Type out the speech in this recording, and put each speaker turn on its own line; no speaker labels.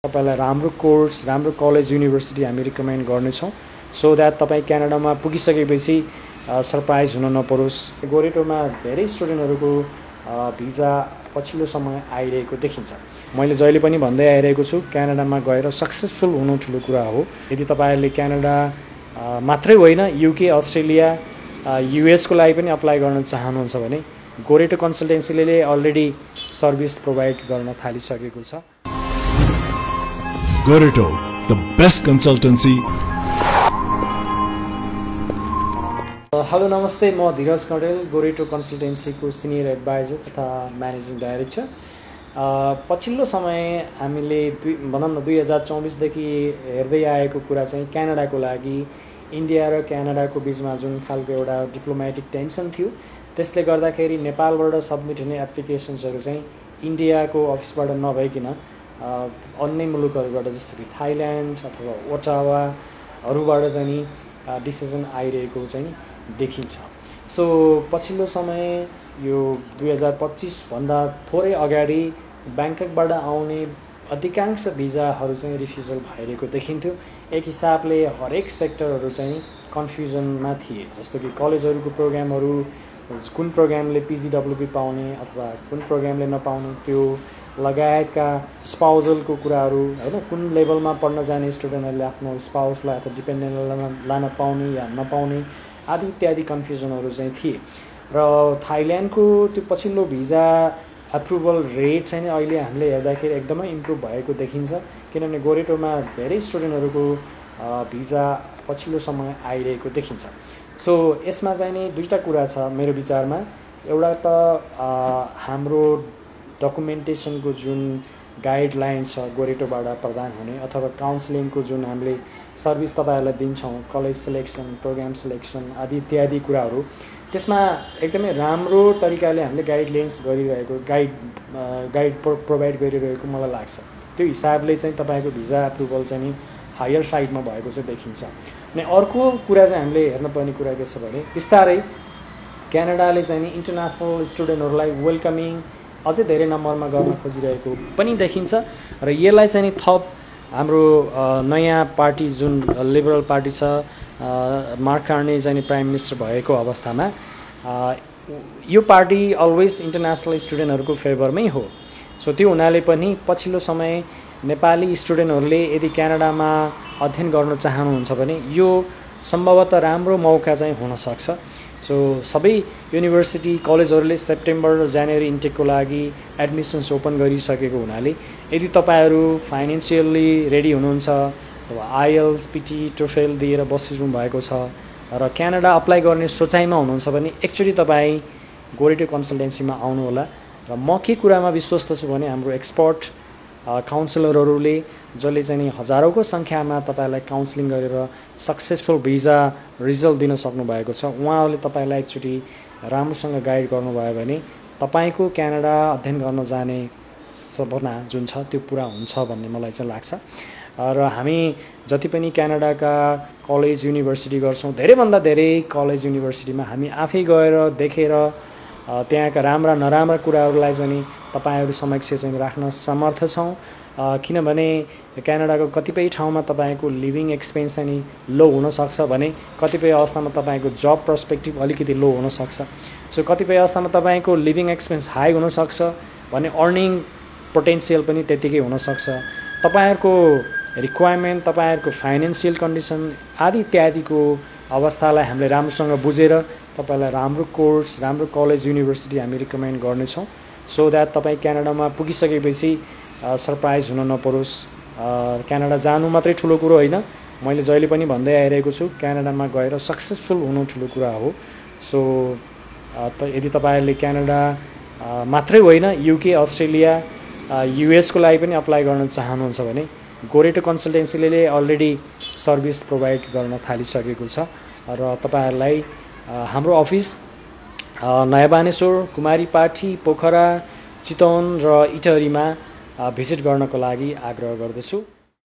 तपाईलाई राम्रो कोर्स राम्रो कलेज युनिभर्सिटी हामी रिकमेन्ड गर्नेछौँ सो द्याट तपाईँ क्यानाडामा पुगिसकेपछि सरप्राइज हुन नपरोस्। गोरेटोमा धेरै स्टुडेन्टहरूको भिजा पछिल्लो समय आइरहेको देखिन्छ। मैले जहिले पनि भन्दै आइरहेको छु क्यानाडामा गएर सक्सेसफुल हुनु ठुलो कुरा हो। यदि तपाईँहरूले क्यानाडा मात्रै होइन युके अस्ट्रेलिया युएसको लागि पनि अप्लाई गर्न चाहनुहुन्छ भने गोरेटो कन्सल्टेन्सीले अलरेडी सर्भिस प्रोभाइड गर्न थालिसकेको छ।
Goreto, the best consultancy.
Hello नमस्ते, म धीरज कडेल गोरेटो कन्सल्टेन्सीको सिनियर एडभाइजर तथा म्यानेजिङ डाइरेक्टर। पछिल्लो समय हामीले भनौँ न 2024 देखि हेर्दै आएको कुरा चाहिँ क्यानाडाको लागि इन्डिया र क्यानाडाको बिचमा जुन खालको एउटा डिप्लोमेटिक टेन्सन थियो, त्यसले गर्दाखेरि नेपालबाट सबमिट हुने एप्लिकेसन्सहरू चाहिँ इन्डियाको अफिसबाट नभइकन अन्य मुलुकहरूबाट जस्तो कि थाइल्यान्ड अथवा ओटावाहरूबाट चाहिँ डिसिजन आइरहेको चाहिँ देखिन्छ। सो पछिल्लो समय यो 2025 भन्दा थोरै अगाडि ब्याङ्ककबाट आउने अधिकांश भिजाहरू चाहिँ रिफ्युजल भइरहेको देखिन्थ्यो। एक हिसाबले हरेक सेक्टरहरू चाहिँ कन्फ्युजनमा थिए, जस्तो कि कलेजहरूको प्रोग्रामहरू, कुन प्रोग्रामले पिजिडब्ल्युपी पाउने अथवा कुन प्रोग्रामले नपाउने, त्यो लगायतका स्पाउजलको कुराहरू होइन, कुन लेभलमा पढ्न जाने स्टुडेन्टहरूले आफ्नो स्पाउसलाई अथवा डिपेन्डेन्टलाई लान पाउने या नपाउने आदि इत्यादि कन्फ्युजनहरू चाहिँ थिए। र थाइल्यान्डको त्यो पछिल्लो भिजा एप्रुभल रेट चाहिँ अहिले हामीले हेर्दाखेरि एकदमै इम्प्रुभ भएको देखिन्छ, किनभने गोरेटोमा धेरै स्टुडेन्टहरूको भिजा पछिल्लो समय आइरहेको देखिन्छ। सो यसमा चाहिँ नि दुईवटा कुरा छ मेरो विचारमा। एउटा त हाम्रो डकुमेन्टेसनको जुन गाइडलाइन छ गोरेटोबाट प्रदान हुने अथवा काउन्सिलिङको जुन हामीले सर्भिस तपाईँहरूलाई दिन्छौँ, कलेज सिलेक्सन, प्रोग्राम सिलेक्सन आदि इत्यादि कुराहरू, त्यसमा एकदमै राम्रो तरिकाले हामीले गाइडलाइन्स गरिरहेको गाइड प्रोभाइड गरिरहेको मलाई लाग्छ। त्यो हिसाबले चाहिँ तपाईँको भिजा एप्रुभल चाहिँ नि हायर साइडमा भएको चाहिँ देखिन्छ। अनि अर्को कुरा चाहिँ हामीले हेर्नुपर्ने कुरा के छ भने बिस्तारै क्यानाडाले चाहिँ नि इन्टरनेसनल स्टुडेन्टहरूलाई वेलकमिङ अझै धेरै नम्बरमा गर्न खोजिरहेको पनि देखिन्छ। र यसलाई चाहिँ नि थप हाम्रो नयाँ पार्टी जुन लिबरल पार्टी छ, मार्क कार्नी चाहिँ नि प्राइम मिनिस्टर भएको अवस्थामा यो पार्टी अलवेज इन्टरनेसनल स्टुडेन्टहरूको फेभरमै हो। सो त्यो हुनाले पनि पछिल्लो समय नेपाली स्टुडेन्टहरूले यदि क्यानाडामा अध्ययन गर्न चाहनुहुन्छ भने यो सम्भवतः राम्रो मौका चाहिँ हुनसक्छ। सो सबै युनिभर्सिटी कलेजहरूले सेप्टेम्बर र जनवरी इन्टेकको लागि एडमिसन्स ओपन गरिसकेको हुनाले यदि तपाईँहरू फाइनेन्सियल्ली रेडी हुनुहुन्छ अथवा आइएल्स पिटी टोफेल दिएर बसिरहनु भएको छ र क्यानाडा अप्लाई गर्ने सोचाइमा हुनुहुन्छ भने एकचोटि तपाईँ गोरेटो कन्सल्टेन्सीमा आउनुहोला। र म के कुरामा विश्वस्त छु भने हाम्रो एक्सपर्ट काउन्सिलरहरूले जसले चाहिँ हजारौँको सङ्ख्यामा तपाईँलाई काउन्सिलिङ गरेर सक्सेसफुल भिजा रिजल्ट दिन सक्नुभएको छ, उहाँहरूले तपाईँलाई एकचोटि राम्रोसँग गाइड गर्नुभयो भने तपाईँको क्यानाडा अध्ययन गर्न जाने सपना जुन छ त्यो पुरा हुन्छ भन्ने मलाई चाहिँ लाग्छ। र हामी जति पनि क्यानाडाका कलेज युनिभर्सिटी गर्छौँ, धेरैभन्दा धेरै कलेज युनिभर्सिटीमा हामी आफै गएर देखेर त्यहाँका राम्रा नराम्रा कुराहरूलाई चाहिँ तपाईँहरू समक्ष चाहिँ राख्न समर्थ छौँ। किनभने क्यानाडाको कतिपय ठाउँमा तपाईँको लिभिङ एक्सपेन्स चाहिँ लो हुनसक्छ भने कतिपय अवस्थामा तपाईँको जब पर्सपेक्टिभ अलिकति लो हुनसक्छ। सो कतिपय अवस्थामा तपाईँको लिभिङ एक्सपेन्स हाई हुनसक्छ भने अर्निङ पोटेन्सियल पनि त्यत्तिकै हुनसक्छ। तपाईँहरूको रिक्वायरमेन्ट, तपाईँहरूको फाइनेन्सियल कन्डिसन आदि इत्यादिको अवस्थालाई हामीले राम्रोसँग बुझेर तपाईँलाई राम्रो कोर्स राम्रो कलेज युनिभर्सिटी हामी रिकमेन्ड गर्नेछौँ सो द्याट तपाईँ क्यानाडामा पुगिसकेपछि सरप्राइज हुन नपरोस्। क्यानाडा जानु मात्रै ठुलो कुरो होइन, मैले जहिले पनि भन्दै आइरहेको छु क्यानाडामा गएर सक्सेसफुल हुनु ठुलो कुरा हो। सो यदि तपाईँहरूले क्यानाडा मात्रै होइन युके अस्ट्रेलिया युएसको लागि पनि अप्लाई गर्न चाहनुहुन्छ भने गोरेटो कन्सल्टेन्सीले अलरेडी सर्भिस प्रोभाइड गर्न थालिसकेको छ। र तपाईँहरूलाई हाम्रो अफिस नयाँ बानेश्वर, कुमारी पाठी, पोखरा, चितवन र इटहरीमा भिजिट गर्नको लागि आग्रह गर्दछु।